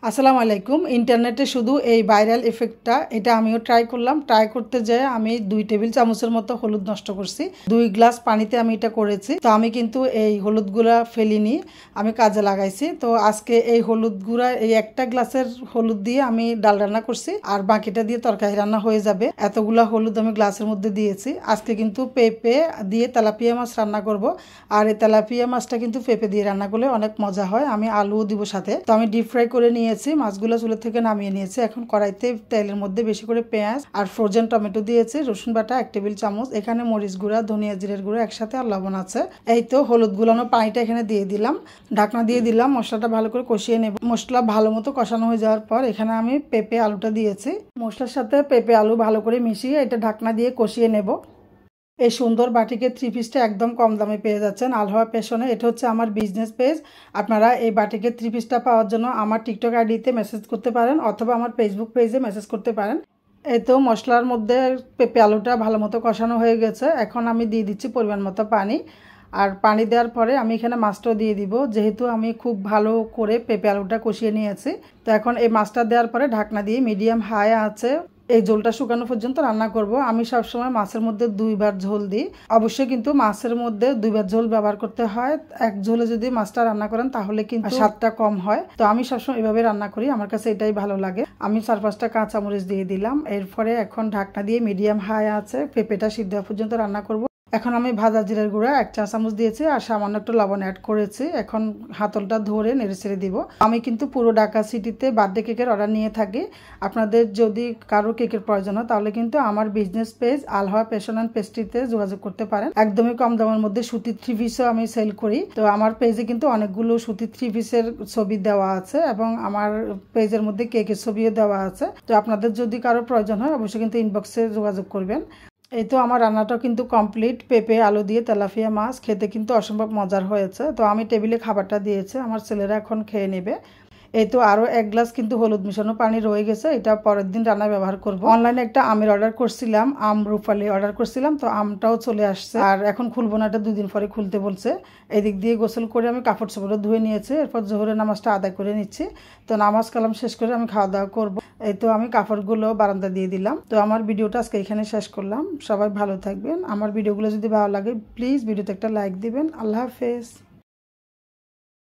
আসসালামু আলাইকুম। ইন্টারনেটে শুধু এই ভাইরাল এফেক্টটা এটা আমিও ট্রাই করলাম। ট্রাই করতে যেয়ে আমি 2 টেবিল চামচের মতো হলুদ নষ্ট করছি। 2 গ্লাস পানিতে আমি এটা করেছি। তো আমি কিন্তু এই হলুদগুলা ফেলিনি, আমি কাজে লাগাইছি। তো আজকে এই হলুদ গুঁড়া এই একটা গ্লাসের হলুদ দিয়ে আমি ডাল রান্না করছি, আর বাকিটা দিয়ে তরকারি রান্না হয়ে যাবে। এতগুলা হলুদ আমি গ্লাসের মধ্যে দিয়েছি। আজকে কিন্তু পেঁপে দিয়ে তেলাপিয়া মাছ রান্না করব, আর এই তেলাপিয়া মাছটা কিন্তু পেঁপে দিয়ে রান্না করলে অনেক মজা হয়। আমি আলুও দিব সাথে। তো আমি ডিপ ফ্রাই করে নিয়ে মাছগুলো চুলা থেকে নামিয়ে নিয়েছি। এখন কড়াইতে তেলের মধ্যে বেশি করে পেঁয়াজ আর ফ্রোজেন টমেটো দিয়েছি, রসুন বাটা 1 টেবিল চামচ, এখানে মরিচ গুঁড়া, ধনিয়া জিরের গুঁড়া একসাথে, আর লবণ আছে। এই তো হলুদ গুলানো পানিটা এখানে দিয়ে দিলাম, ঢাকনা দিয়ে দিলাম। মশলাটা ভালো করে কষিয়ে নেব। মশলা ভালো মতো কষানো হয়ে যাওয়ার পর এখানে আমি পেঁপে আলুটা দিয়েছি। মশলার সাথে পেঁপে আলু ভালো করে মিশিয়ে এটা ঢাকনা দিয়ে কষিয়ে নেব। এই সুন্দর বাটিকে 3 পিসটা একদম কম দামে পেয়ে যাচ্ছেন আলহাওয়া পেশনে। এটা হচ্ছে আমার বিজনেস পেজ। আপনারা এই বাটিকে 3 পিসটা পাওয়ার জন্য আমার টিকটক আইডিতে মেসেজ করতে পারেন, অথবা আমার ফেসবুক পেজে মেসেজ করতে পারেন। এই তো মশলার মধ্যে পেঁপে আলুটা ভালো মতো কষানো হয়ে গেছে। এখন আমি দিয়ে দিচ্ছি পরিমাণ মতো পানি, আর পানি দেওয়ার পরে আমি এখানে মাছটাও দিয়ে দিব। যেহেতু আমি খুব ভালো করে পেঁপে আলুটা কষিয়ে নিয়েছি, তো এখন এই মাছটা দেওয়ার পরে ঢাকনা দিয়ে মিডিয়াম হাই আছে এই ঝোলটা শুকানো পর্যন্ত রান্না করব। আমি সবসময় মাছের মধ্যে 2 বার ঝোল দিই। অবশ্যই কিন্তু মাছের মধ্যে 2 বার ঝোল ব্যবহার করতে হয়। এক ঝোলে যদি মাছটা রান্না করেন তাহলে কিন্তু স্বাদটা কম হয়। তো আমি সবসময় এভাবে রান্না করি, আমার কাছে এটাই ভালো লাগে। আমি 4-5টা কাঁচামরিচ দিয়ে দিলাম। এরপরে এখন ঢাকনা দিয়ে মিডিয়াম হাই আছে পেঁপেটা সিদ্ধ হওয়া পর্যন্ত রান্না করব। এখন আমি ভাজা জিরার গুঁড়া 1 চা চামচ দিয়েছি, আর সামান্য একটু লবণ অ্যাড করেছি। এখন হাতলটা ধরে নেড়ে ছেড়ে দিব। আমি কিন্তু পুরো ঢাকা সিটিতে বার্থডে কেকের অর্ডার নিয়ে থাকি। আপনাদের যদি কারো কেকের প্রয়োজন হয় তাহলে কিন্তু আমার বিজনেস পেজ আলহাওয়া পেশন অ্যান্ড পেস্ট্রিতে যোগাযোগ করতে পারেন। একদমই কম দামের মধ্যে সুতির 3 পিসও আমি সেল করি। তো আমার পেজে কিন্তু অনেকগুলো সুতির 3 পিসের ছবি দেওয়া আছে, এবং আমার পেজের মধ্যে কেকের ছবিও দেওয়া আছে। তো আপনাদের যদি কারো প্রয়োজন হয় অবশ্যই কিন্তু ইনবক্সে যোগাযোগ করবেন। এই তো আমার রান্নাটা কিন্তু কমপ্লিট। পেঁপে আলু দিয়ে তেলাপিয়া মাছ খেতে কিন্তু অসম্ভব মজার হয়েছে। তো আমি টেবিলে খাবারটা দিয়েছি, আমার ছেলেরা এখন খেয়ে নেবে। এই তো আরও 1 গ্লাস কিন্তু হলুদ মিশানো পানি রয়ে গেছে, এটা পরের দিন রান্নায় ব্যবহার করব। অনলাইনে একটা আমের অর্ডার করছিলাম, আম রূপালি অর্ডার করছিলাম, তো আমটাও চলে আসছে। আর এখন খুলবো না, এটা 2 দিন পরে খুলতে বলছে। এদিক দিয়ে গোসল করে আমি কাপড় চোপড় ধুয়ে নিয়েছি। এরপর জোহরের নামাজটা আদায় করে নিচ্ছি। তো নামাজ কালাম শেষ করে আমি খাওয়া দাওয়া করবো। এই তো আমি কাপড়গুলো বারান্দা দিয়ে দিলাম। তো আমার ভিডিওটা আজকে এখানে শেষ করলাম। সবাই ভালো থাকবেন। আমার ভিডিওগুলো যদি ভালো লাগে প্লিজ ভিডিওতে একটা লাইক দিবেন। আল্লাহ হাফেজ।